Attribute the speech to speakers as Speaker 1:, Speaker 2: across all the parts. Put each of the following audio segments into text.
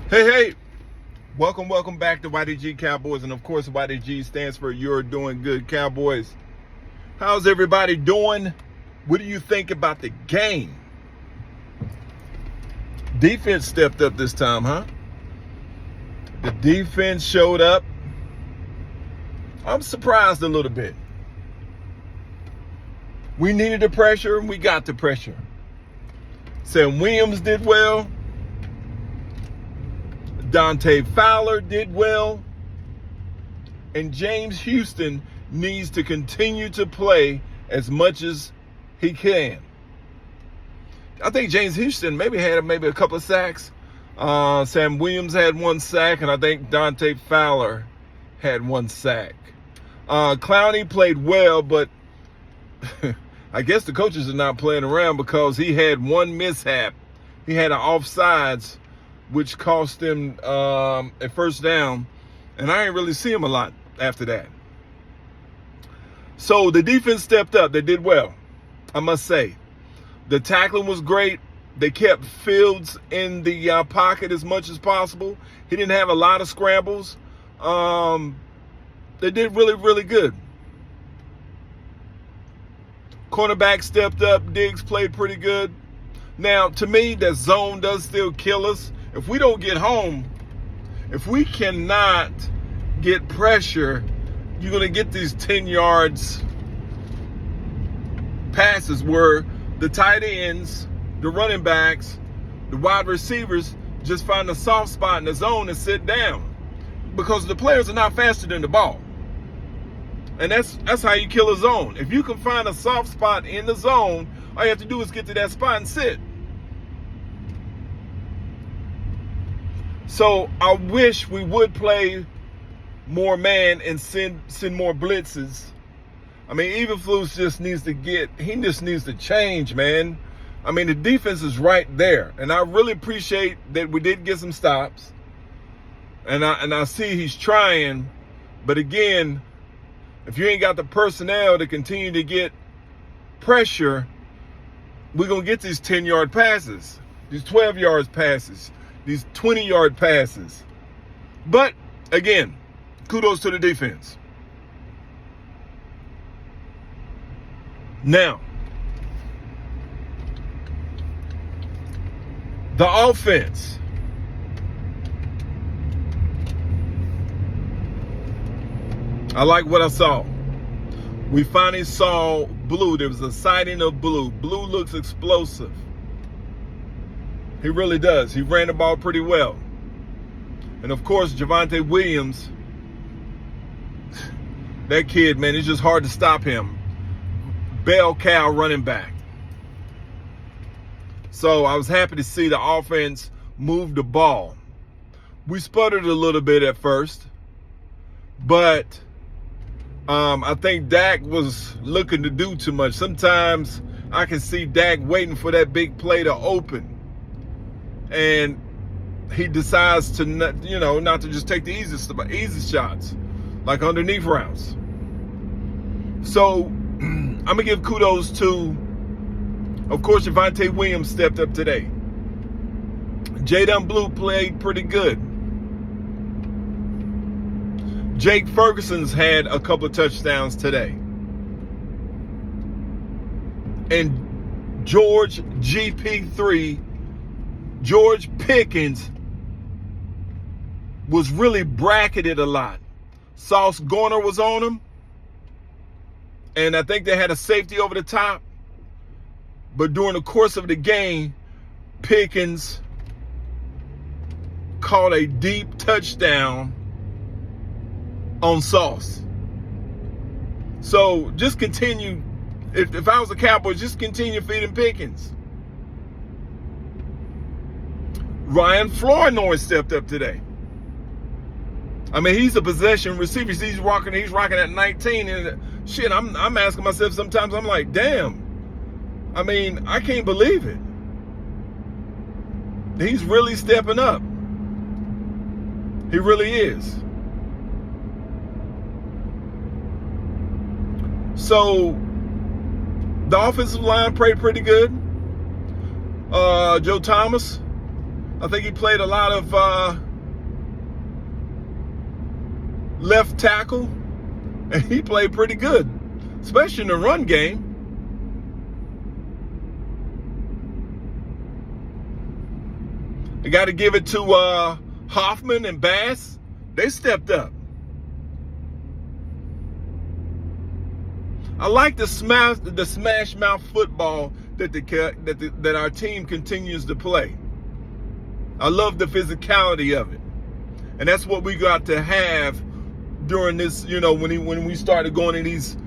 Speaker 1: Hey, welcome back to YDG Cowboys. And of course, YDG stands for You're Doing Good Cowboys. How's everybody doing? What do you think about the game? Defense stepped up this time, huh? The defense showed up. I'm surprised a little bit. We needed the pressure, and we got the pressure. Sam Williams did well. Dante Fowler did well. And James Houston needs to continue to play as much as he can. I think James Houston had a couple of sacks. Sam Williams had 1 sack, and I think Dante Fowler had 1 sack. Clowney played well, but I guess the coaches are not playing around because he had 1 mishap. He had an offsides, which cost him a first down, and I didn't really see him a lot after that. So the defense stepped up. They did well, I must say. The tackling was great. They kept Fields in the pocket as much as possible. He didn't have a lot of scrambles. They did really, really good. Cornerback stepped up. Diggs played pretty good. Now, to me, that zone does still kill us. If we don't get home, if we cannot get pressure, you're going to get these 10 yards passes where the tight ends, the running backs, the wide receivers just find a soft spot in the zone and sit down because the players are not faster than the ball. And that's how you kill a zone. If you can find a soft spot in the zone, all you have to do is get to that spot and sit. So I wish we would play more man and send more blitzes. I mean, Eberflus just needs to change, man. I mean, the defense is right there. And I really appreciate that we did get some stops. And I see he's trying. But again, if you ain't got the personnel to continue to get pressure, we're going to get these 10-yard passes, these 12-yard passes, these 20-yard passes. But, again, kudos to the defense. Now, the offense. I like what I saw. We finally saw Blue. There was a sighting of Blue. Blue looks explosive. He really does. He ran the ball pretty well. And, of course, Javonte Williams, that kid, man, it's just hard to stop him. Bell cow running back. So I was happy to see the offense move the ball. We sputtered a little bit at first, but I think Dak was looking to do too much. Sometimes I can see Dak waiting for that big play to open, and he decides to not to just take the easy shots, like underneath routes. So I'm going to give kudos to, of course, Javonte Williams stepped up today. Jaden Blue played pretty good. Jake Ferguson's had a couple of touchdowns today. And George GP3, George Pickens, was really bracketed a lot. Sauce Gardner was on him. And I think they had a safety over the top. But during the course of the game, Pickens caught a deep touchdown on Sauce. So just continue. If I was a Cowboy, just continue feeding Pickens. Ryan Flournoy stepped up today. I mean, he's a possession receiver. He's rocking at 19, and shit, I'm asking myself sometimes, I'm like, damn. I mean, I can't believe it. He's really stepping up. He really is. So the offensive line played pretty good. Joe Thomas, I think he played a lot of left tackle, and he played pretty good, especially in the run game. You got to give it to Hoffman and Bass. They stepped up. I like the smash mouth football that our team continues to play. I love the physicality of it, and that's what we got to have during this. When we started going in these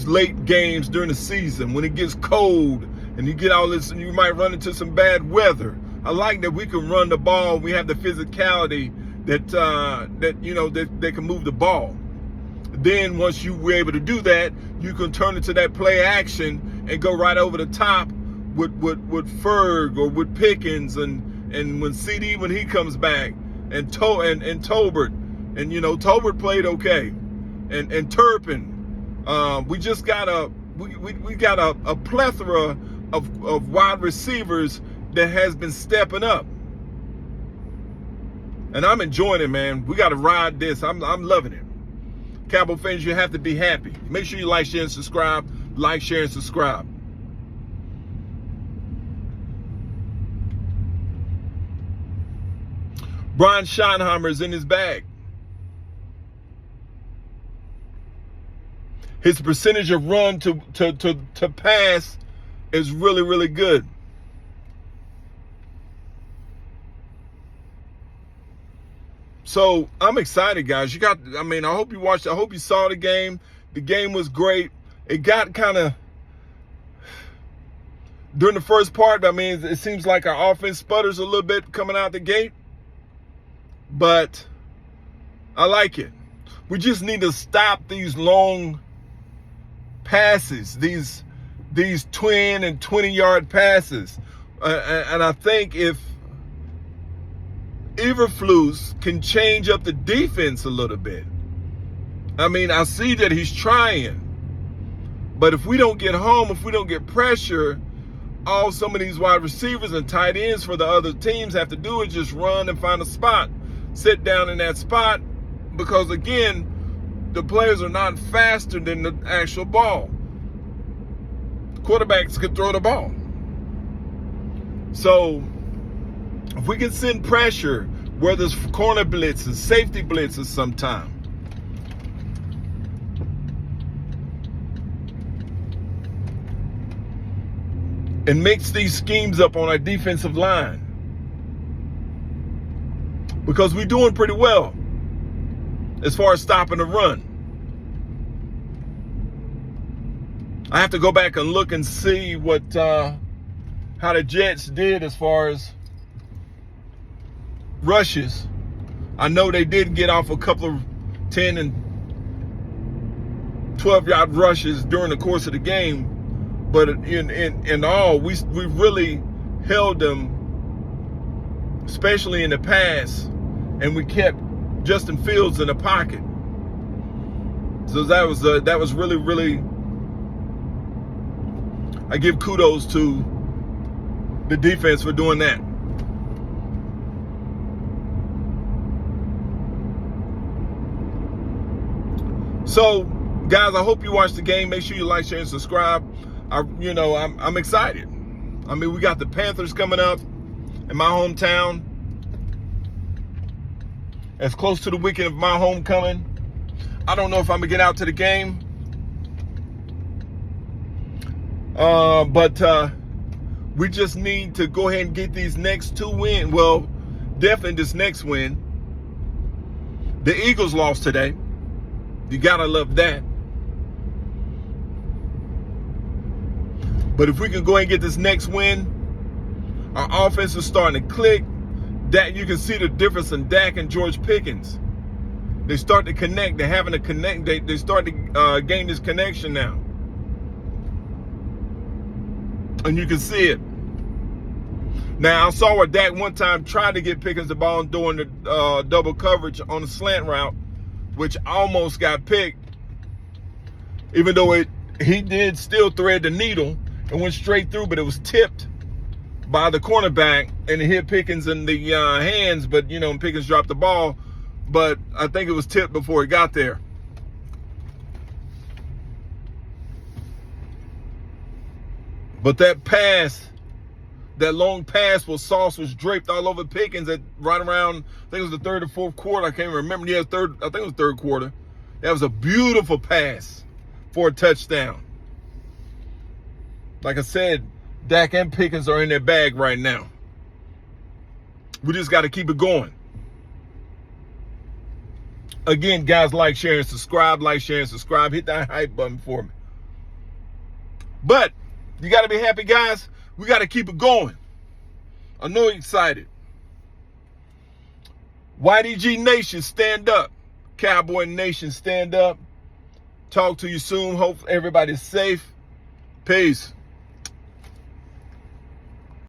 Speaker 1: late games during the season, when it gets cold and you get all this, and you might run into some bad weather. I like that we can run the ball. We have the physicality that they can move the ball. Then once you were able to do that, you can turn into that play action and go right over the top with Ferg or with Pickens and when CD when he comes back and Tolbert and Tolbert played okay and Turpin. We just got we got a plethora of wide receivers that has been stepping up, and I'm enjoying it, man. We got to ride this. I'm loving it. Cowboy fans, you have to be happy. Make sure you like, share, and subscribe. Like, share, and subscribe. Brian Schottenheimer is in his bag. His percentage of run to pass is really, really good. So I'm excited, guys. I hope you watched. I hope you saw the game. The game was great. It got kind of during the first part. It seems like our offense sputters a little bit coming out the gate, but I like it. We just need to stop these long passes, these 10 and 20-yard passes, and I think if Eberflus can change up the defense a little bit. I see that he's trying, but if we don't get home, if we don't get pressure, all some of these wide receivers and tight ends for the other teams have to do is just run and find a spot, sit down in that spot, because again, the players are not faster than the actual ball. Quarterbacks could throw the ball. So if we can send pressure, whether it's corner blitzes, safety blitzes sometime, and mix these schemes up on our defensive line, because we're doing pretty well as far as stopping the run. I have to go back and look and see how the Jets did as far as rushes. I know they did get off a couple of 10 and 12-yard rushes during the course of the game, but in all, we really held them, especially in the pass, and we kept Justin Fields in the pocket. So that was really, really, I give kudos to the defense for doing that. So, guys, I hope you watched the game. Make sure you like, share, and subscribe. I'm excited. We got the Panthers coming up in my hometown. As close to the weekend of my homecoming. I don't know if I'm gonna get out to the game, but we just need to go ahead and get these next two wins. Well, definitely this next win. The Eagles lost today. You gotta love that. But if we can go ahead and get this next win, our offense is starting to click. Dak, you can see the difference in Dak and George Pickens. They start to connect. They're having to connect. They start to gain this connection now. And you can see it. Now, I saw where Dak one time tried to get Pickens the ball and doing the double coverage on the slant route, which almost got picked, even though he did still thread the needle and went straight through, but it was tipped by the cornerback, and it hit Pickens in the hands, but, you know, Pickens dropped the ball. But I think it was tipped before it got there. But that pass, that long pass was Sauce was draped all over Pickens at right around, I think it was the third or fourth quarter. I can't remember. Yeah, I think it was third quarter. That was a beautiful pass for a touchdown. Like I said, Dak and Pickens are in their bag right now. We just got to keep it going. Again, guys, like, share, and subscribe. Like, share, and subscribe. Hit that hype button for me. But you got to be happy, guys. We got to keep it going. I know you're excited. YDG Nation, stand up. Cowboy Nation, stand up. Talk to you soon. Hope everybody's safe. Peace.